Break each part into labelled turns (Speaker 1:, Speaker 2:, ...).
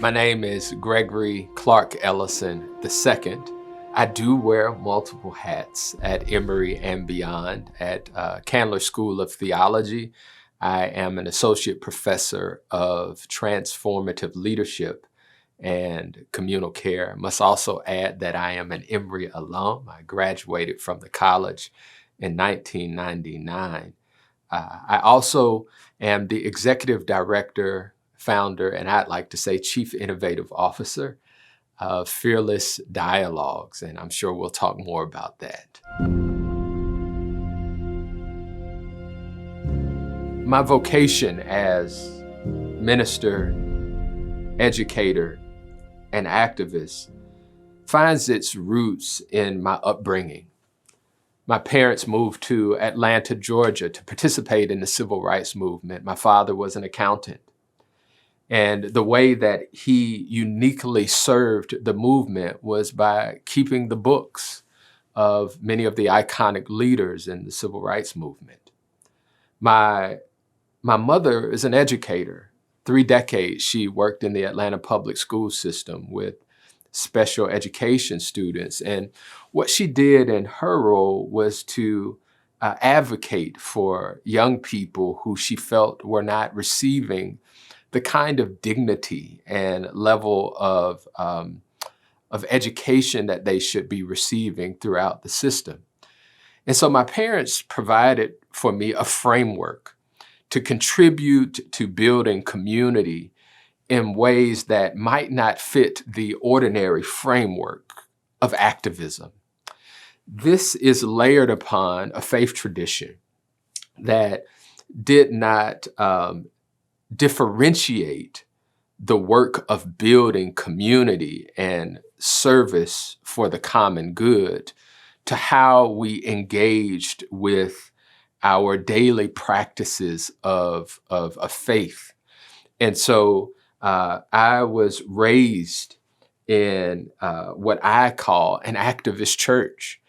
Speaker 1: My name is Gregory Clark Ellison II. I do wear multiple hats at Emory and beyond. At Candler School of Theology, I am an associate professor of transformative leadership and communal care. I must also add that I am an Emory alum. I graduated from the college in 1999. I also am the executive director, founder, and I'd like to say chief innovative officer of Fearless Dialogues, and I'm sure we'll talk more about that. My vocation as minister, educator, and activist finds its roots in my upbringing. My parents moved to Atlanta, Georgia to participate in the civil rights movement. My father was an accountant. And the way that he uniquely served the movement was by keeping the books of many of the iconic leaders in the civil rights movement. My mother is an educator. 3 decades she worked in the Atlanta public school system with special education students. And what she did in her role was to advocate for young people who she felt were not receiving the kind of dignity and level of education that they should be receiving throughout the system. And so my parents provided for me a framework to contribute to building community in ways that might not fit the ordinary framework of activism. This is layered upon a faith tradition that did not differentiate the work of building community and service for the common good to how we engaged with our daily practices of faith. And so I was raised in what I call an activist church.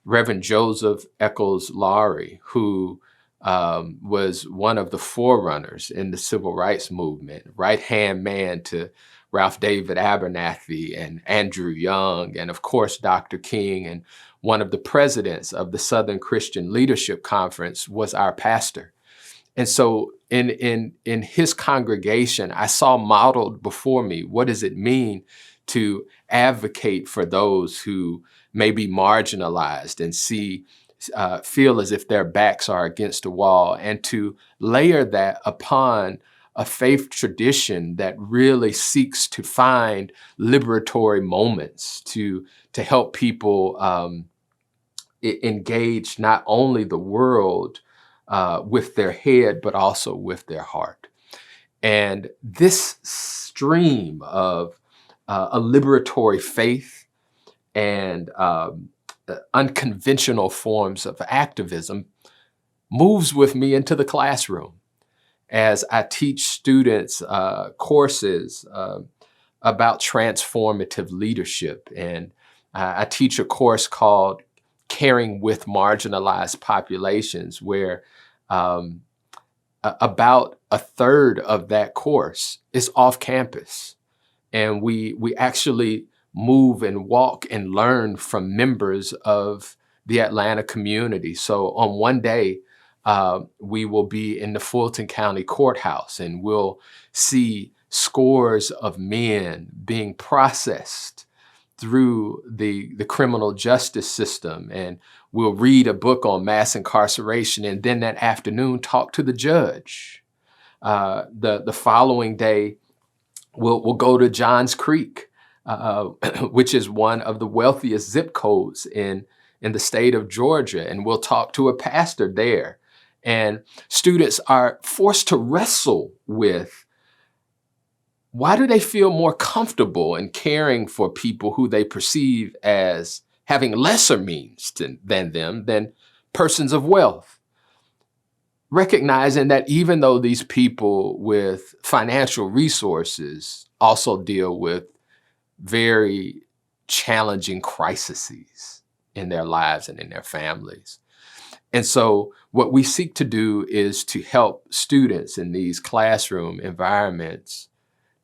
Speaker 1: Reverend Joseph Eccles Lowry, who was one of the forerunners in the civil rights movement, right-hand man to Ralph David Abernathy and Andrew Young, and of course, Dr. King, and one of the presidents of the Southern Christian Leadership Conference was our pastor. And so in his congregation, I saw modeled before me, what does it mean to advocate for those who may be marginalized and feel as if their backs are against a wall, and to layer that upon a faith tradition that really seeks to find liberatory moments to help people engage not only the world with their head, but also with their heart. And this stream of a liberatory faith and unconventional forms of activism moves with me into the classroom as I teach students courses about transformative leadership. And I teach a course called Caring with Marginalized Populations, where about a third of that course is off campus. And we actually move and walk and learn from members of the Atlanta community. So on one day, we will be in the Fulton County Courthouse, and we'll see scores of men being processed through the criminal justice system. And we'll read a book on mass incarceration, and then that afternoon talk to the judge. The following day, we'll go to Johns Creek, which is one of the wealthiest zip codes in the state of Georgia, and we'll talk to a pastor there. And students are forced to wrestle with, why do they feel more comfortable in caring for people who they perceive as having lesser means than them, than persons of wealth? Recognizing that even though these people with financial resources also deal with very challenging crises in their lives and in their families. And so what we seek to do is to help students in these classroom environments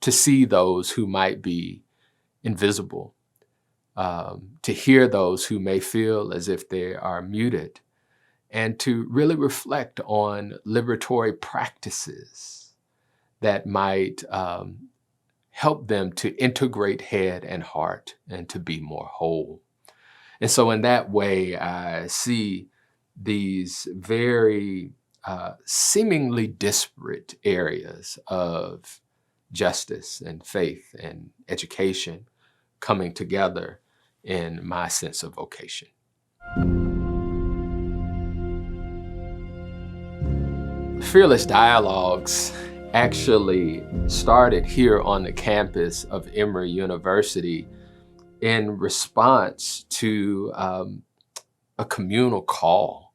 Speaker 1: to see those who might be invisible, to hear those who may feel as if they are muted, and to really reflect on liberatory practices that might help them to integrate head and heart and to be more whole. And so in that way, I see these very seemingly disparate areas of justice and faith and education coming together in my sense of vocation. Fearless Dialogues actually started here on the campus of Emory University in response to a communal call.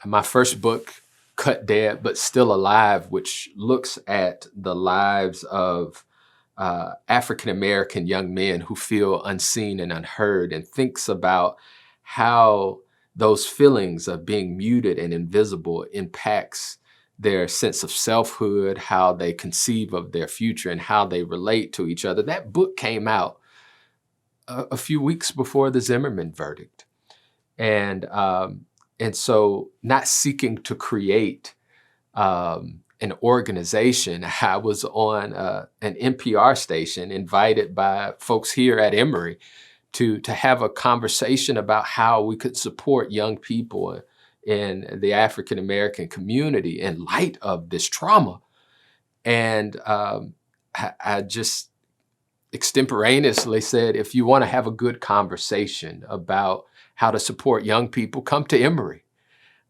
Speaker 1: My first book, Cut Dead But Still Alive, which looks at the lives of African-American young men who feel unseen and unheard, and thinks about how those feelings of being muted and invisible impacts their sense of selfhood, how they conceive of their future, and how they relate to each other. That book came out a few weeks before the Zimmerman verdict. And so not seeking to create an organization, I was on an NPR station invited by folks here at Emory to have a conversation about how we could support young people in the African-American community in light of this trauma. And I just extemporaneously said, if you want to have a good conversation about how to support young people, come to Emory.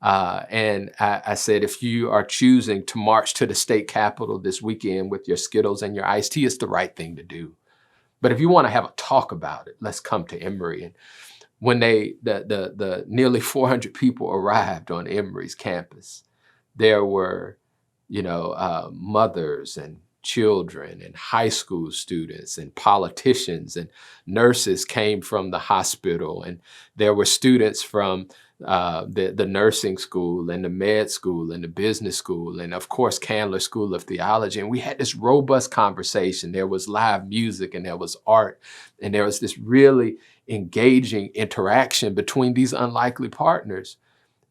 Speaker 1: And I said, if you are choosing to march to the state capitol this weekend with your Skittles and your iced tea, it's the right thing to do. But if you want to have a talk about it, let's come to Emory. And when the nearly 400 people arrived on Emory's campus, there were, mothers and children and high school students and politicians, and nurses came from the hospital, and there were students from the nursing school and the med school and the business school, and of course Candler School of Theology. And we had this robust conversation. There was live music and there was art, and there was this really engaging interaction between these unlikely partners.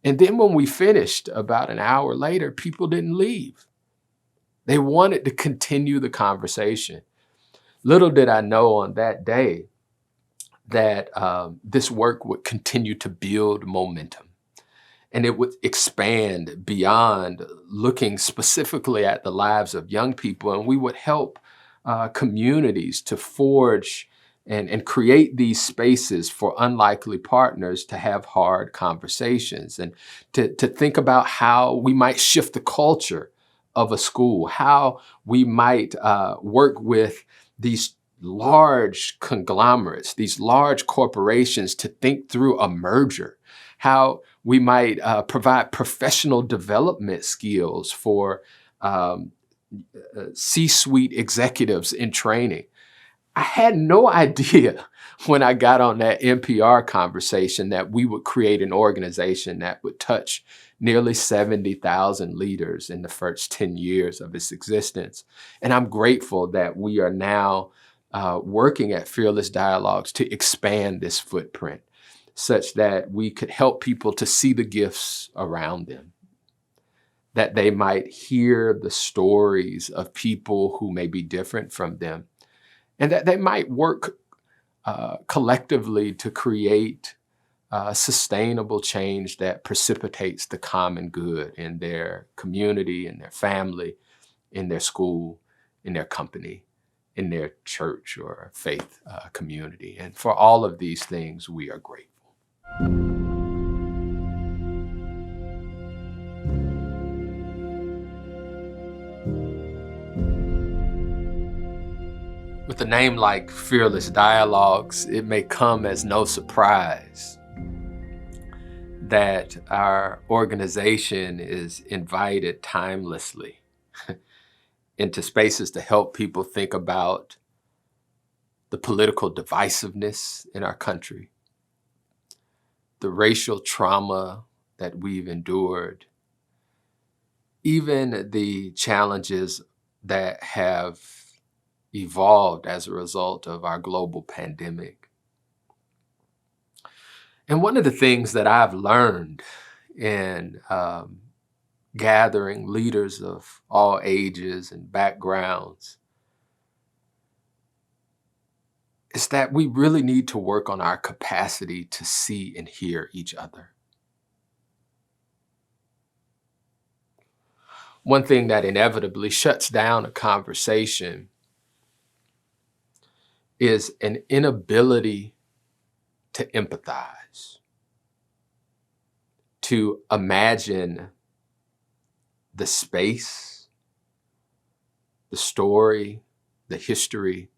Speaker 1: And then when we finished about an hour later, people didn't leave. They wanted to continue the conversation. Little did I know on that day that this work would continue to build momentum, and it would expand beyond looking specifically at the lives of young people, and we would help communities to forge and create these spaces for unlikely partners to have hard conversations, and to think about how we might shift the culture of a school, how we might work with these large conglomerates, these large corporations, to think through a merger, how we might provide professional development skills for C-suite executives in training. I had no idea when I got on that NPR conversation that we would create an organization that would touch nearly 70,000 leaders in the first 10 years of its existence. And I'm grateful that we are now working at Fearless Dialogues to expand this footprint such that we could help people to see the gifts around them, that they might hear the stories of people who may be different from them, and that they might work collectively to create sustainable change that precipitates the common good in their community, in their family, in their school, in their company, in their church or faith community. And for all of these things, we are grateful. With a name like Fearless Dialogues, it may come as no surprise that our organization is invited timelessly into spaces to help people think about the political divisiveness in our country, the racial trauma that we've endured, even the challenges that have evolved as a result of our global pandemic. And one of the things that I've learned in gathering leaders of all ages and backgrounds is that we really need to work on our capacity to see and hear each other. One thing that inevitably shuts down a conversation is an inability to empathize, to imagine the space, the story, the history,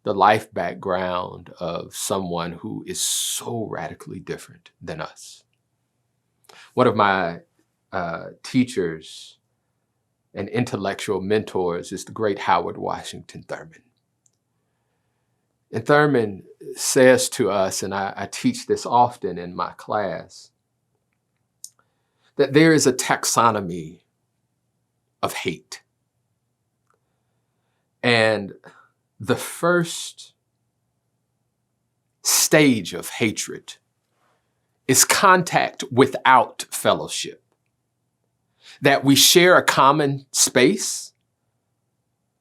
Speaker 1: the life background of someone who is so radically different than us. One of my teachers and intellectual mentors is the great Howard Washington Thurman. And Thurman says to us, and I teach this often in my class, that there is a taxonomy of hate. And the first stage of hatred is contact without fellowship. That we share a common space,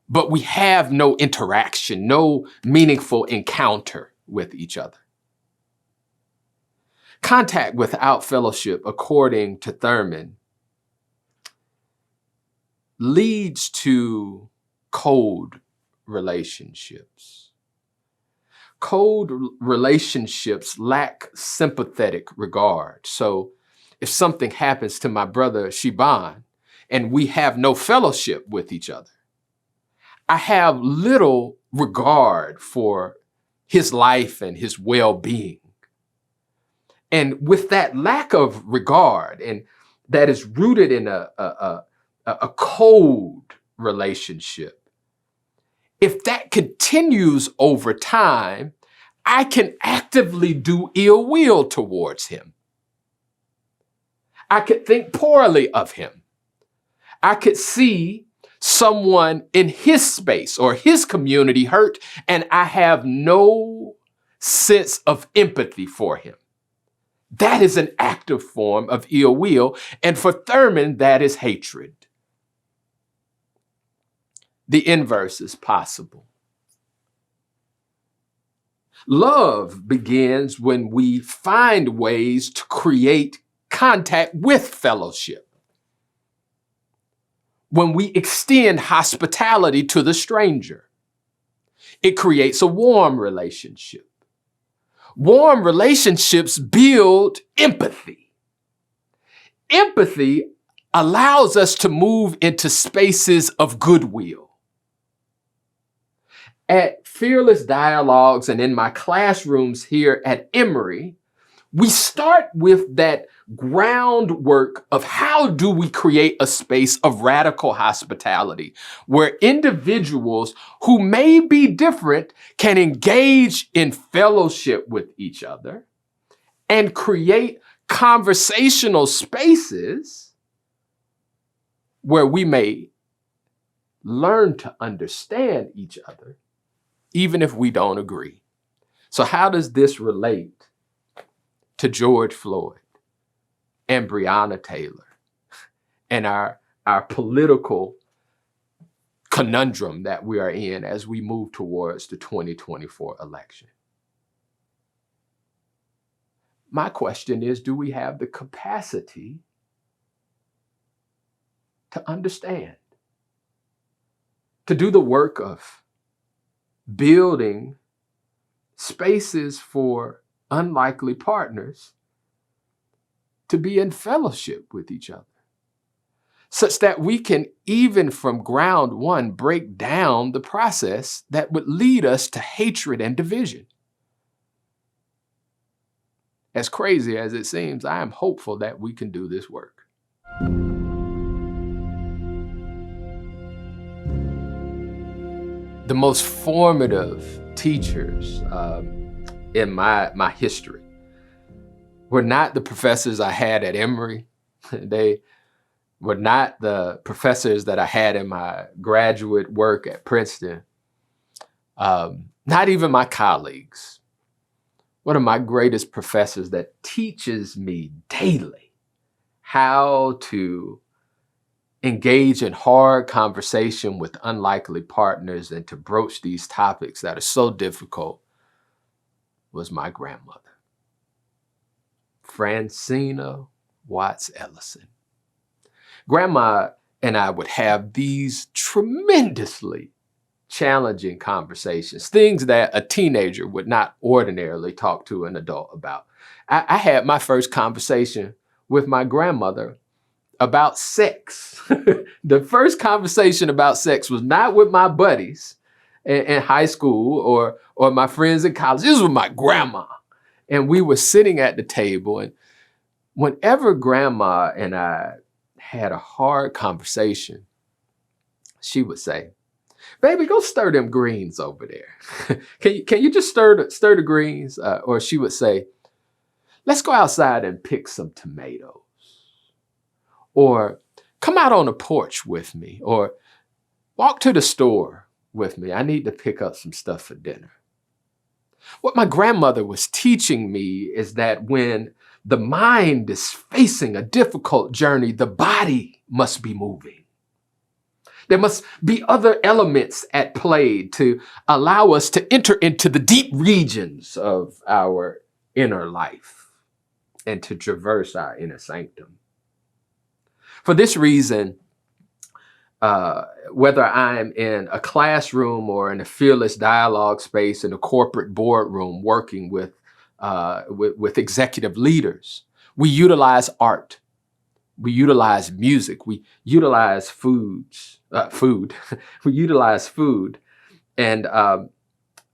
Speaker 1: but we have no interaction, no meaningful encounter with each other. Contact without fellowship, according to Thurman, leads to cold relationships. Cold relationships lack sympathetic regard. So if something happens to my brother Shiban and we have no fellowship with each other, I have little regard for his life and his well-being. And with that lack of regard, and that is rooted in a cold relationship, if that continues over time, I can actively do ill will towards him. I could think poorly of him. I could see someone in his space or his community hurt, and I have no sense of empathy for him. That is an active form of ill will, and for Thurman, that is hatred. The inverse is possible. Love begins when we find ways to create contact with fellowship. When we extend hospitality to the stranger, it creates a warm relationship. Warm relationships build empathy. Empathy allows us to move into spaces of goodwill. At Fearless Dialogues and in my classrooms here at Emory, we start with that groundwork of how do we create a space of radical hospitality where individuals who may be different can engage in fellowship with each other and create conversational spaces where we may learn to understand each other, even if we don't agree. So how does this relate to George Floyd and Breonna Taylor and our political conundrum that we are in as we move towards the 2024 election? My question is, do we have the capacity to understand, to do the work of building spaces for unlikely partners to be in fellowship with each other, such that we can, even from ground one, break down the process that would lead us to hatred and division? As crazy as it seems, I am hopeful that we can do this work. The most formative teachers in my history were not the professors I had at Emory. They were not the professors that I had in my graduate work at Princeton, not even my colleagues. One of my greatest professors that teaches me daily how to engage in hard conversation with unlikely partners and to broach these topics that are so difficult was my grandmother, Francina Watts Ellison. Grandma and I would have these tremendously challenging conversations, things that a teenager would not ordinarily talk to an adult about. I had my first conversation with my grandmother about sex. The first conversation about sex was not with my buddies in high school or my friends in college. This was with my grandma. And we were sitting at the table, and whenever grandma and I had a hard conversation, she would say, "Baby, go stir them greens over there." Can you just stir the greens? Or she would say, "Let's go outside and pick some tomatoes." Or, "Come out on the porch with me." Or, "Walk to the store with me. I need to pick up some stuff for dinner." What my grandmother was teaching me is that when the mind is facing a difficult journey, the body must be moving. There must be other elements at play to allow us to enter into the deep regions of our inner life and to traverse our inner sanctum. For this reason, whether I'm in a classroom or in a fearless dialogue space in a corporate boardroom working with executive leaders, we utilize art, we utilize music, we utilize food. We utilize food. And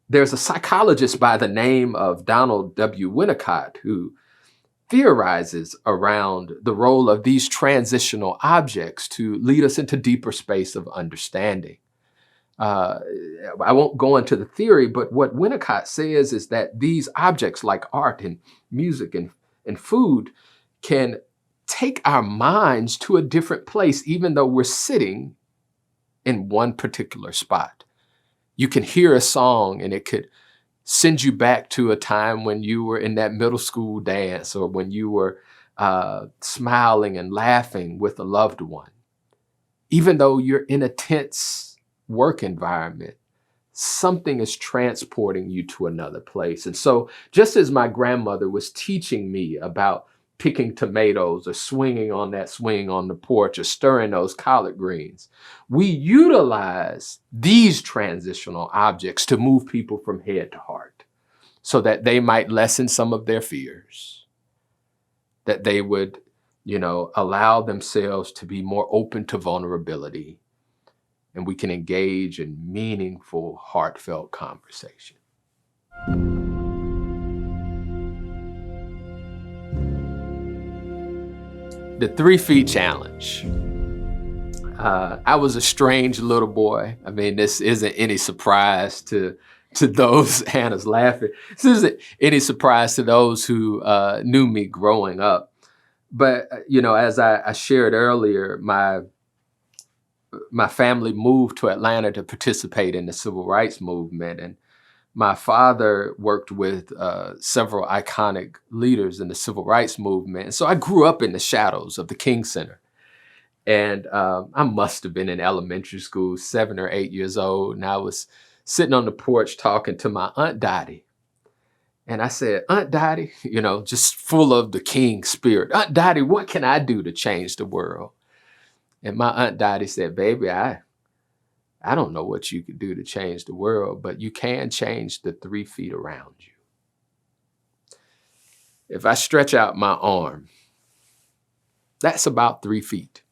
Speaker 1: there's a psychologist by the name of Donald W. Winnicott who theorizes around the role of these transitional objects to lead us into deeper space of understanding. I won't go into the theory, but what Winnicott says is that these objects like art and music and food can take our minds to a different place, even though we're sitting in one particular spot. You can hear a song and it could send you back to a time when you were in that middle school dance or when you were smiling and laughing with a loved one. Even though you're in a tense work environment, something is transporting you to another place. And so just as my grandmother was teaching me about picking tomatoes or swinging on that swing on the porch or stirring those collard greens, we utilize these transitional objects to move people from head to heart so that they might lessen some of their fears, that they would, allow themselves to be more open to vulnerability, and we can engage in meaningful, heartfelt conversation. The 3 feet challenge. I was a strange little boy. I mean, this isn't any surprise to those, Hannah's laughing. This isn't any surprise to those who knew me growing up. But, as I shared earlier, my family moved to Atlanta to participate in the civil rights movement. And my father worked with several iconic leaders in the civil rights movement. And so I grew up in the shadows of the King Center. And I must have been in elementary school, 7 or 8 years old. And I was sitting on the porch talking to my Aunt Dottie. And I said, "Aunt Dottie," just full of the King spirit, "Aunt Dottie, what can I do to change the world?" And my Aunt Dottie said, "Baby, I don't know what you could do to change the world, but you can change the 3 feet around you. If I stretch out my arm, that's about 3 feet."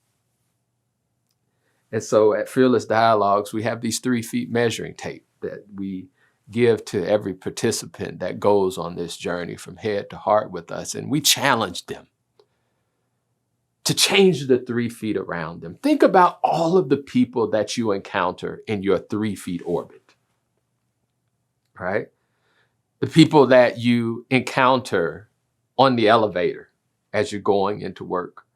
Speaker 1: And so at Fearless Dialogues, we have these 3 feet measuring tape that we give to every participant that goes on this journey from head to heart with us. And we challenge them to change the 3 feet around them. Think about all of the people that you encounter in your 3 feet orbit, right? The people that you encounter on the elevator as you're going into work,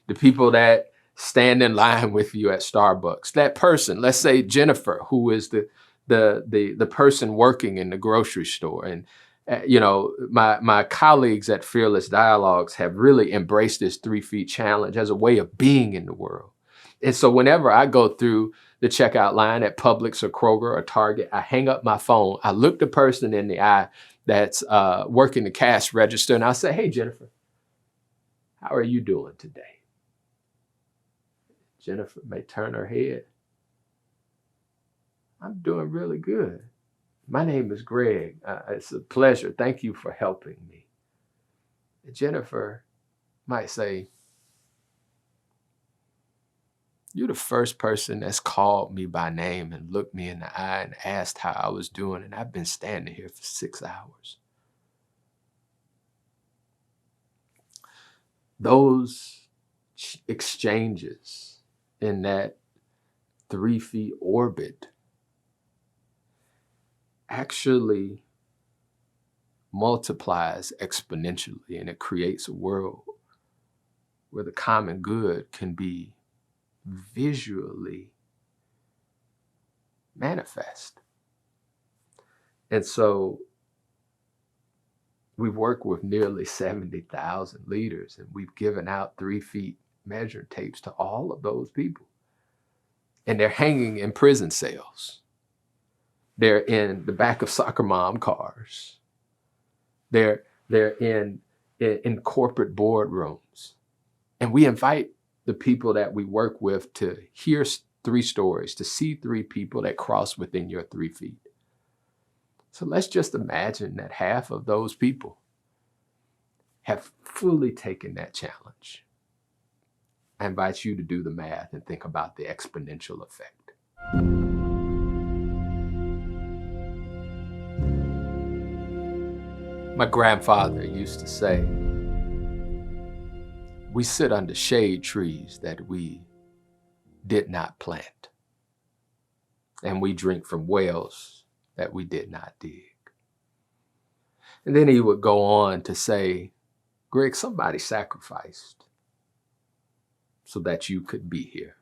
Speaker 1: the people that stand in line with you at Starbucks. That person, let's say Jennifer, who is the person working in the grocery store. And my colleagues at Fearless Dialogues have really embraced this 3 feet challenge as a way of being in the world. And so whenever I go through the checkout line at Publix or Kroger or Target, I hang up my phone, I look the person in the eye that's working the cash register, and I say, "Hey, Jennifer, how are you doing today?" Jennifer may turn her head. "I'm doing really good. My name is Greg. It's a pleasure. Thank you for helping me." Jennifer might say, "You're the first person that's called me by name and looked me in the eye and asked how I was doing, and I've been standing here for 6 hours." Those exchanges in that 3 feet orbit actually multiplies exponentially, and it creates a world where the common good can be visually manifest. And so we've worked with nearly 70,000 leaders, and we've given out 3 feet measuring tapes to all of those people. And they're hanging in prison cells. They're in the back of soccer mom cars. They're in corporate boardrooms. And we invite the people that we work with to hear 3 stories, to see 3 people that cross within your 3 feet. So let's just imagine that half of those people have fully taken that challenge. I invite you to do the math and think about the exponential effect. My grandfather used to say, "We sit under shade trees that we did not plant, and we drink from wells that we did not dig." And then he would go on to say, "Greg, somebody sacrificed so that you could be here."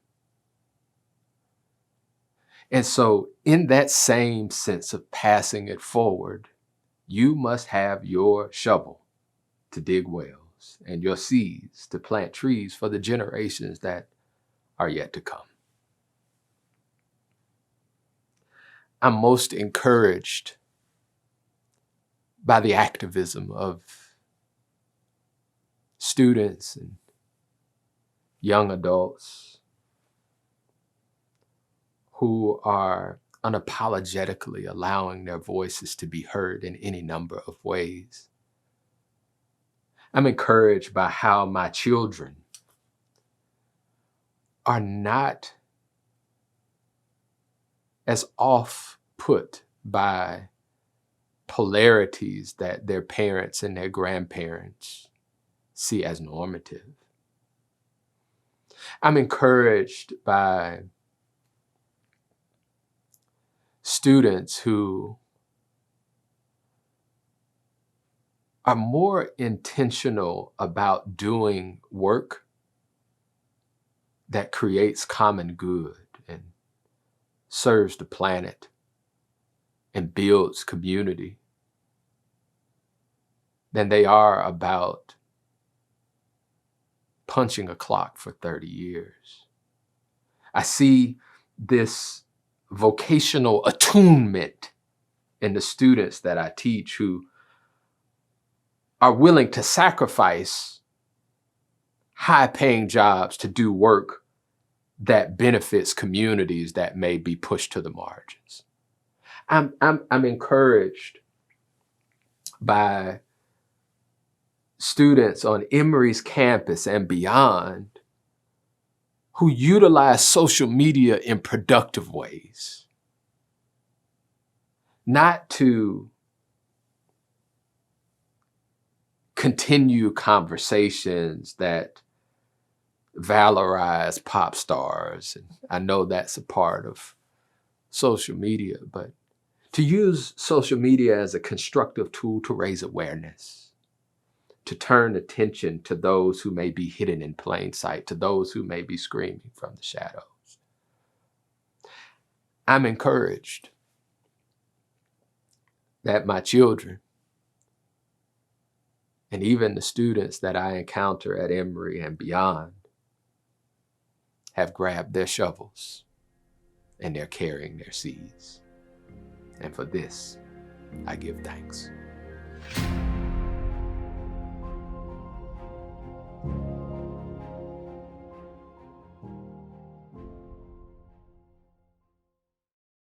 Speaker 1: And so in that same sense of passing it forward, you must have your shovel to dig wells and your seeds to plant trees for the generations that are yet to come. I'm most encouraged by the activism of students and young adults who are unapologetically allowing their voices to be heard in any number of ways. I'm encouraged by how my children are not as off put by polarities that their parents and their grandparents see as normative. I'm encouraged by students who are more intentional about doing work that creates common good and serves the planet and builds community than they are about punching a clock for 30 years. I see this vocational attunement in the students that I teach who are willing to sacrifice high-paying jobs to do work that benefits communities that may be pushed to the margins. I'm encouraged by students on Emory's campus and beyond who utilize social media in productive ways, not to continue conversations that valorize pop stars. And I know that's a part of social media, but to use social media as a constructive tool to raise awareness, to turn attention to those who may be hidden in plain sight, to those who may be screaming from the shadows. I'm encouraged that my children and even the students that I encounter at Emory and beyond have grabbed their shovels and they're carrying their seeds. And for this, I give thanks.